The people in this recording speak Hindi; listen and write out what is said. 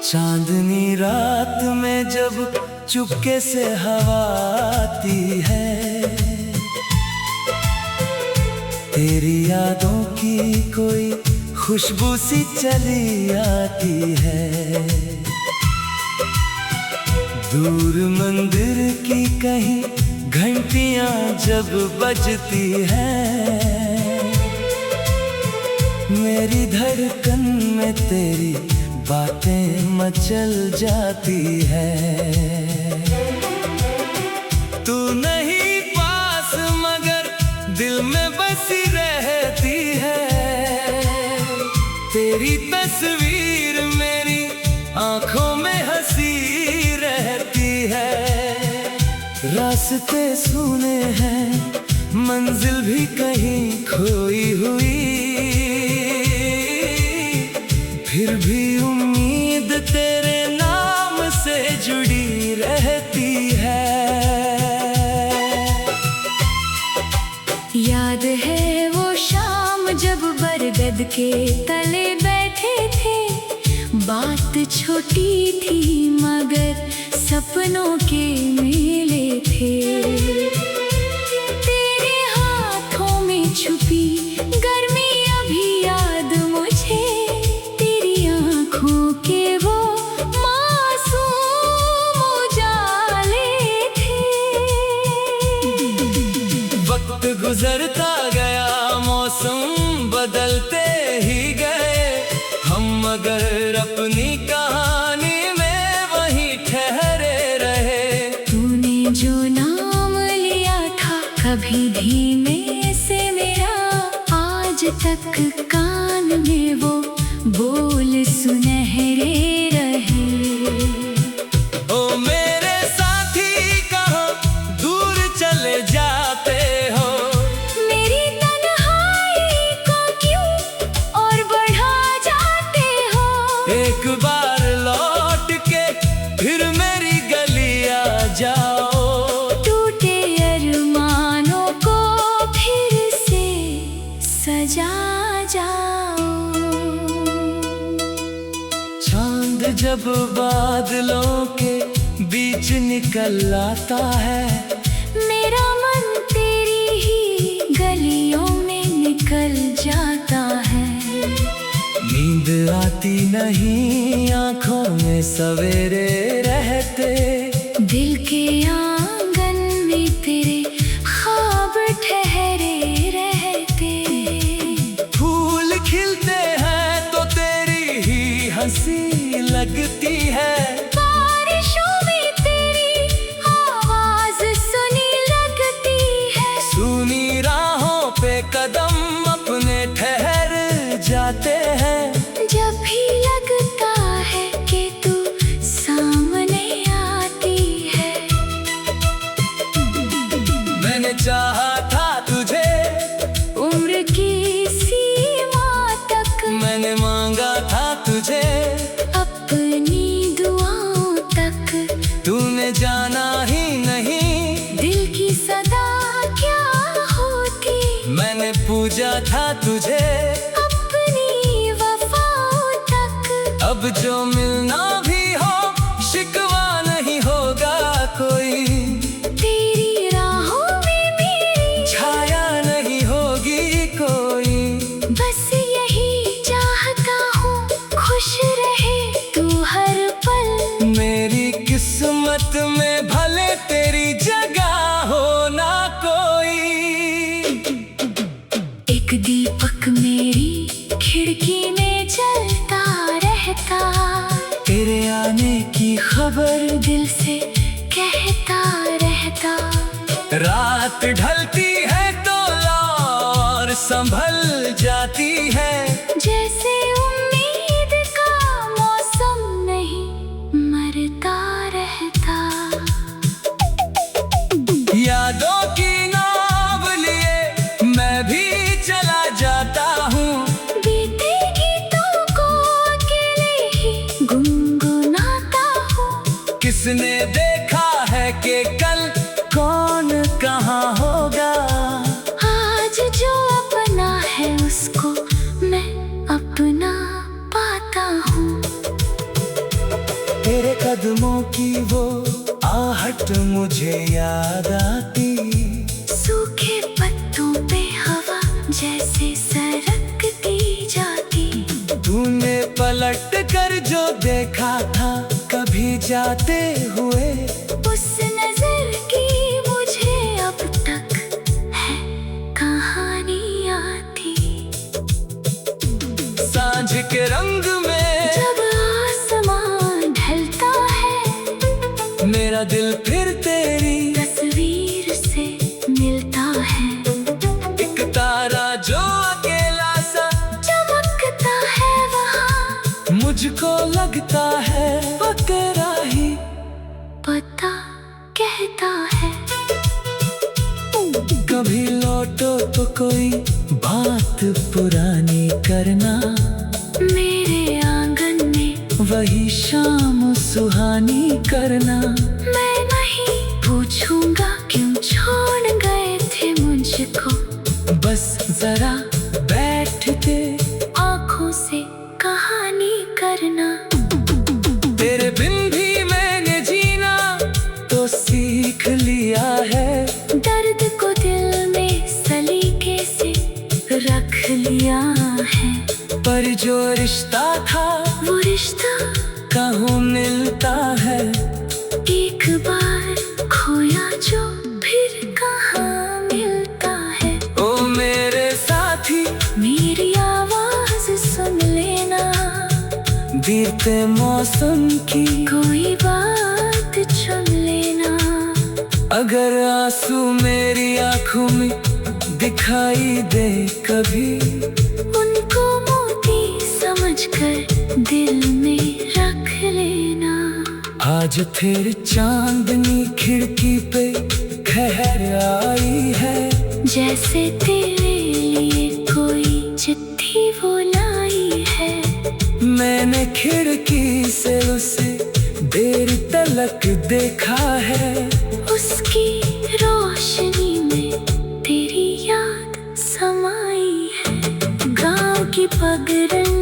चांदनी रात में जब चुपके से हवा आती है, तेरी यादों की कोई खुशबू सी चली आती है। दूर मंदिर की कहीं घंटियां जब बजती हैं, मेरी धड़कन में तेरी बातें मचल जाती है। तू नहीं पास मगर दिल में बसी रहती है। तेरी तस्वीर मेरी आंखों में हंसी रहती है। रास्ते सुने हैं, मंजिल भी कहीं खोई हुई, फिर भी उम्मीद तेरे नाम से जुड़ी रहती है। याद है वो शाम जब बरगद के तले बैठे थे, बात छोटी थी मगर सपनों के मेले थे। तेरे हाथों में छुपी गर्मी अभी याद मुझे, तेरी आंखों के वो मासूम उजाले थे। वक्त गुजरता गया, मौसम बदलते ही गए, हम मगर अपनी कहानी में वहीं ठहरे रहे। तूने जो नाम लिया था कभी धीमे से मेरा, आज तक कान में वो बोल सुनहरे रहे। ओ मेरे साथी कहाँ दूर चले जाते हो, मेरी तन्हाई को क्यों और बढ़ा जाते हो। एक बार लौट के फिर मेरी गली आ जाओ। टूटे अरमानों को फिर से सजा जाओ। चांद जब बादलों के बीच निकल आता है, मेरा मन तेरी ही गलियों में निकल जाता है। नींद आती नहीं आंखों में सवेरे रहते, दिल के आंगन में तेरे ख्वाब ठहरे रहते। फूल खिलते हैं तो तेरी ही हंसी लगती है। बारिशों में तेरी आवाज सुनी लगती है। सुनी राहों पे कदम अपने ठहर जाते हैं। जब भी लगता है कि तू सामने आती है, मैंने चाहा था तुझे उम्र की सीमा तक, मैंने मांगा था तुझे अपनी दुआओं तक। तूने जाना ही नहीं दिल की सदा क्या होती, मैंने पूजा था तुझे अपनी वफाओं तक। अब जो मिलना भी हो शिकवा नहीं होगा कोई, तेरी राहों में मेरी छाया नहीं होगी कोई। बस यही चाहता हूँ खुश रहे तू हर पल। मेरी किस्मत में भले तेरी जगह हो ना कोई। एक दीपक मेरी खिड़की में जलता रहता, तेरे आने की खबर दिल से कहता रहता। रात ढलती है तो और संभल जाती है, जैसे उम्मीद का मौसम नहीं मरता। उसने देखा है कि कल कौन कहाँ होगा। आज जो अपना है उसको मैं अपना पाता हूँ। तेरे कदमों की वो आहट मुझे याद आती। सूखे पत्तों पे हवा जैसे सरकती जाती। तूने पलट कर जो देखा था कभी जाते हुए, उस नजर की मुझे अब तक है कहानी आती। सांझ के रंग में जब आसमान ढलता है, मेरा दिल फिर तेरी तस्वीर से मिलता है। एक तारा जो अकेला सा चमकता है वहाँ, मुझको लगता है तेरा ही पता कहता है। कभी लौटो तो कोई बात पुरानी करना। मेरे आंगन में वही शाम सुहानी करना। मैं नहीं पूछूंगा क्यों छोड़ गए थे मुझको। बस जरा बैठ के आँखों से कहानी करना। तेरे बिन भी मैंने जीना तो सीख लिया है। दर्द को दिल में सलीके से रख लिया है। पर जो रिश्ता था वो रिश्ता कहाँ मिलता है। एक बार खोया जो फिर कहाँ मिलता है। ओ मेरे साथी मेरी आवाज सुन लेना, बीते मौसम की कोई बात चुन लेना। अगर आंसू मेरी आंखों में दिखाई दे कभी, उनको मोती समझकर दिल में रख लेना। आज फिर चांदनी खिड़की पे ठहर आई है। जैसे तेरे लिए कोई चिट्ठी वो लाई है। मैंने खिड़की से उसे देर तलक देखा है। उसकी रोशनी में तेरी याद समाई है। गाँव की पगडंडी